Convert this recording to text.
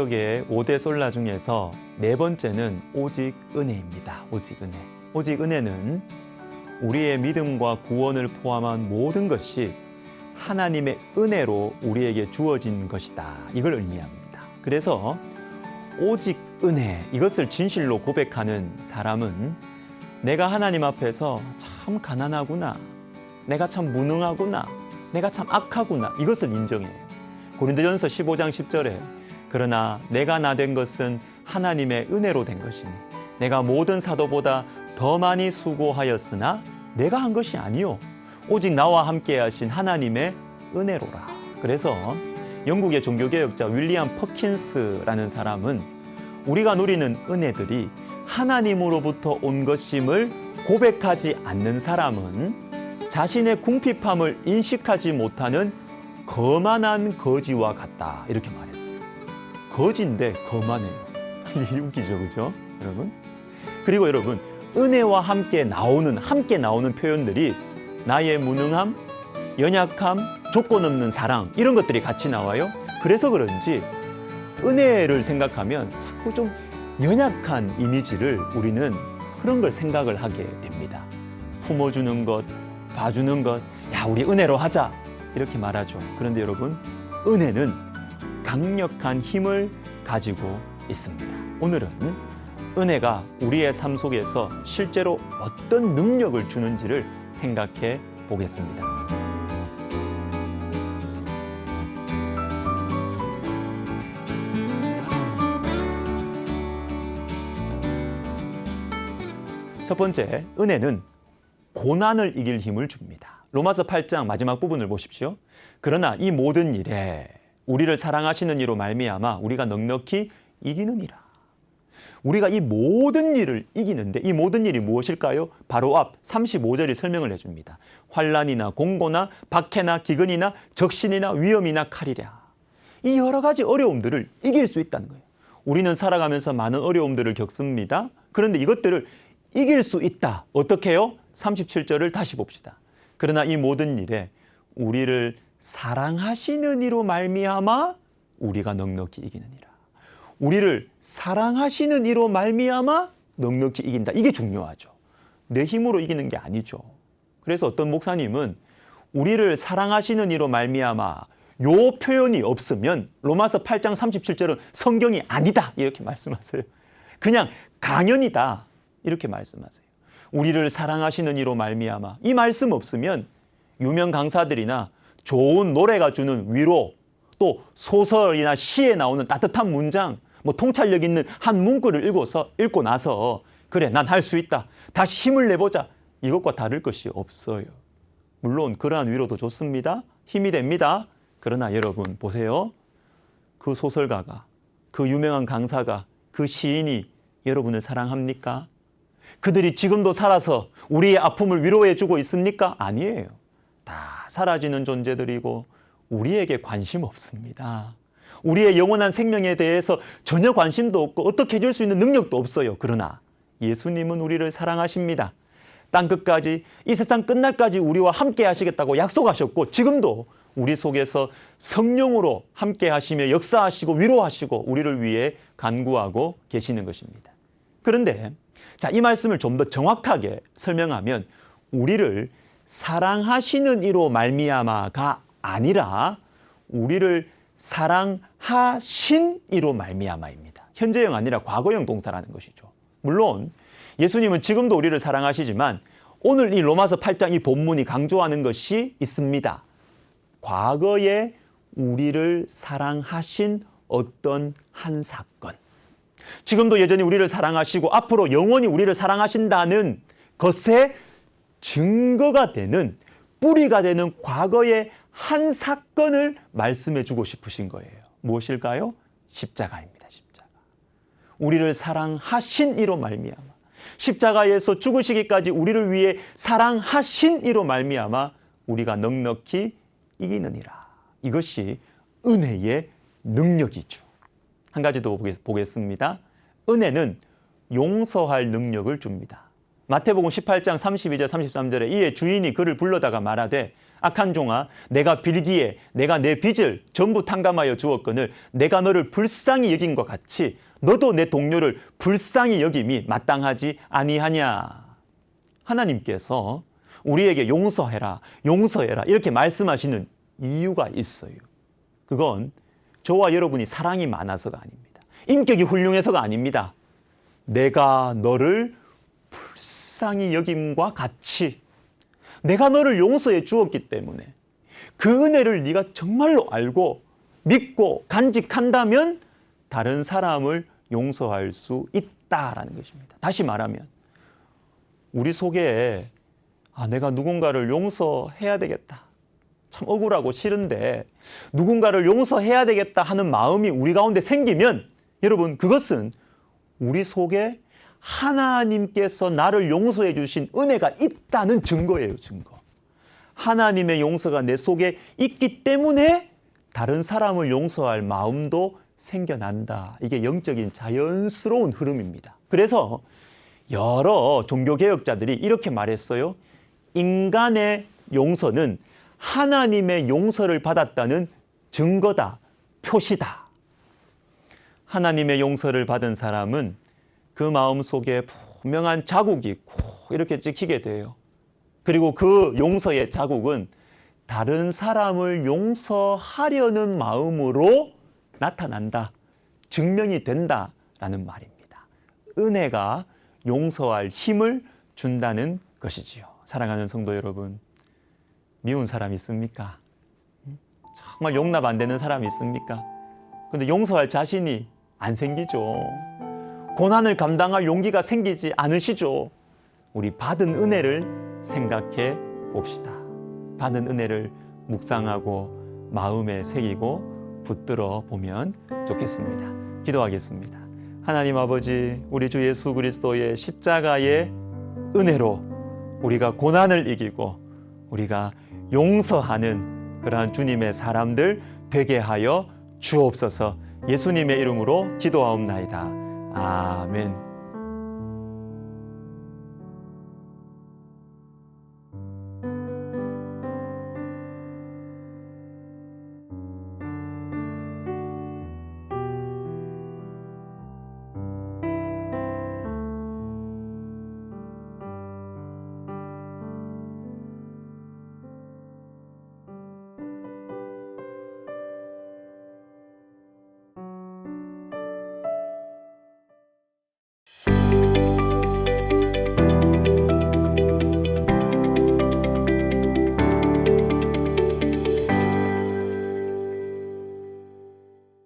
개혁의 5대 솔라 중에서 네 번째는 오직 은혜입니다. 오직 은혜. 오직 은혜는 우리의 믿음과 구원을 포함한 모든 것이 하나님의 은혜로 우리에게 주어진 것이다. 이걸 의미합니다. 그래서 오직 은혜, 이것을 진실로 고백하는 사람은 내가 하나님 앞에서 참 가난하구나, 내가 참 무능하구나, 내가 참 악하구나, 이것을 인정해요. 고린도전서 15장 10절에 그러나 내가 나 된 것은 하나님의 은혜로 된 것이니 내가 모든 사도보다 더 많이 수고하였으나 내가 한 것이 아니요 오직 나와 함께 하신 하나님의 은혜로라. 그래서 영국의 종교개혁자 윌리엄 퍼킨스라는 사람은 우리가 누리는 은혜들이 하나님으로부터 온 것임을 고백하지 않는 사람은 자신의 궁핍함을 인식하지 못하는 거만한 거지와 같다, 이렇게 말했어요. 거지인데 거만해요. 이게 웃기죠, 그죠, 여러분? 그리고 여러분, 은혜와 함께 나오는 표현들이 나의 무능함, 연약함, 조건 없는 사랑, 이런 것들이 같이 나와요. 그래서 그런지 은혜를 생각하면 자꾸 좀 연약한 이미지를 우리는 그런 걸 생각을 하게 됩니다. 품어주는 것, 봐주는 것, 야, 우리 은혜로 하자, 이렇게 말하죠. 그런데 여러분, 은혜는 강력한 힘을 가지고 있습니다. 오늘은 은혜가 우리의 삶 속에서 실제로 어떤 능력을 주는지를 생각해 보겠습니다. 첫 번째, 은혜는 고난을 이길 힘을 줍니다. 로마서 8장 마지막 부분을 보십시오. 그러나 이 모든 일에 우리를 사랑하시는 이로 말미암아 우리가 넉넉히 이기느니라. 우리가 이 모든 일을 이기는데 이 모든 일이 무엇일까요? 바로 앞 35절이 설명을 해줍니다. 환난이나 공고나 박해나 기근이나 적신이나 위험이나 칼이랴. 이 여러 가지 어려움들을 이길 수 있다는 거예요. 우리는 살아가면서 많은 어려움들을 겪습니다. 그런데 이것들을 이길 수 있다. 어떻게 해요? 37절을 다시 봅시다. 그러나 이 모든 일에 우리를 사랑하시는 이로 말미암아 우리가 넉넉히 이기느니라. 우리를 사랑하시는 이로 말미암아 넉넉히 이긴다. 이게 중요하죠. 내 힘으로 이기는 게 아니죠. 그래서 어떤 목사님은 우리를 사랑하시는 이로 말미암아 요 표현이 없으면 로마서 8장 37절은 성경이 아니다, 이렇게 말씀하세요. 그냥 강연이다, 이렇게 말씀하세요. 우리를 사랑하시는 이로 말미암아, 이 말씀 없으면 유명 강사들이나 좋은 노래가 주는 위로, 또 소설이나 시에 나오는 따뜻한 문장, 통찰력 있는 한 문구를 읽고 나서 그래, 난 할 수 있다, 다시 힘을 내보자, 이것과 다를 것이 없어요. 물론 그러한 위로도 좋습니다. 힘이 됩니다. 그러나 여러분 보세요. 그 소설가가, 그 유명한 강사가, 그 시인이 여러분을 사랑합니까? 그들이 지금도 살아서 우리의 아픔을 위로해주고 있습니까? 아니에요. 다 사라지는 존재들이고 우리에게 관심 없습니다. 우리의 영원한 생명에 대해서 전혀 관심도 없고 어떻게 해줄 수 있는 능력도 없어요. 그러나 예수님은 우리를 사랑하십니다. 땅끝까지, 이 세상 끝날까지 우리와 함께 하시겠다고 약속하셨고 지금도 우리 속에서 성령으로 함께 하시며 역사하시고 위로하시고 우리를 위해 간구하고 계시는 것입니다. 그런데 이 말씀을 좀 더 정확하게 설명하면 우리를 사랑하시는 이로 말미암아가 아니라 우리를 사랑하신 이로 말미암아입니다. 현재형 아니라 과거형 동사라는 것이죠. 물론 예수님은 지금도 우리를 사랑하시지만 오늘 이 로마서 8장 이 본문이 강조하는 것이 있습니다. 과거에 우리를 사랑하신 어떤 한 사건, 지금도 여전히 우리를 사랑하시고 앞으로 영원히 우리를 사랑하신다는 것의 증거가 되는, 뿌리가 되는 과거의 한 사건을 말씀해 주고 싶으신 거예요. 무엇일까요? 십자가입니다. 십자가. 우리를 사랑하신 이로 말미암아, 십자가에서 죽으시기까지 우리를 위해 사랑하신 이로 말미암아 우리가 넉넉히 이기느니라. 이것이 은혜의 능력이죠. 한 가지 더 보겠습니다. 은혜는 용서할 능력을 줍니다. 마태복음 18장 32절 33절에 이에 주인이 그를 불러다가 말하되 악한 종아 내가 빌기에 내가 내 빚을 전부 탕감하여 주었거늘 내가 너를 불쌍히 여긴 것 같이 너도 내 동료를 불쌍히 여김이 마땅하지 아니하냐. 하나님께서 우리에게 용서해라 용서해라 이렇게 말씀하시는 이유가 있어요. 그건 저와 여러분이 사랑이 많아서가 아닙니다. 인격이 훌륭해서가 아닙니다. 내가 너를 불쌍히 여김과 같이 내가 너를 용서해 주었기 때문에 그 은혜를 네가 정말로 알고 믿고 간직한다면 다른 사람을 용서할 수 있다라는 것입니다. 다시 말하면 우리 속에 내가 누군가를 용서해야 되겠다. 참 억울하고 싫은데 누군가를 용서해야 되겠다 하는 마음이 우리 가운데 생기면 여러분 그것은 우리 속에 하나님께서 나를 용서해 주신 은혜가 있다는 증거예요. 증거. 하나님의 용서가 내 속에 있기 때문에 다른 사람을 용서할 마음도 생겨난다. 이게 영적인 자연스러운 흐름입니다. 그래서 여러 종교개혁자들이 이렇게 말했어요. 인간의 용서는 하나님의 용서를 받았다는 증거다, 표시다. 하나님의 용서를 받은 사람은 그 마음 속에 분명한 자국이 있고 이렇게 찍히게 돼요. 그리고 그 용서의 자국은 다른 사람을 용서하려는 마음으로 나타난다, 증명이 된다라는 말입니다. 은혜가 용서할 힘을 준다는 것이지요. 사랑하는 성도 여러분, 미운 사람 있습니까? 정말 용납 안 되는 사람이 있습니까? 근데 용서할 자신이 안 생기죠. 고난을 감당할 용기가 생기지 않으시죠. 우리 받은 은혜를 생각해 봅시다. 받은 은혜를 묵상하고 마음에 새기고 붙들어 보면 좋겠습니다. 기도하겠습니다. 하나님 아버지, 우리 주 예수 그리스도의 십자가의 은혜로 우리가 고난을 이기고 우리가 용서하는 그러한 주님의 사람들 되게 하여 주옵소서. 예수님의 이름으로 기도하옵나이다. 아멘.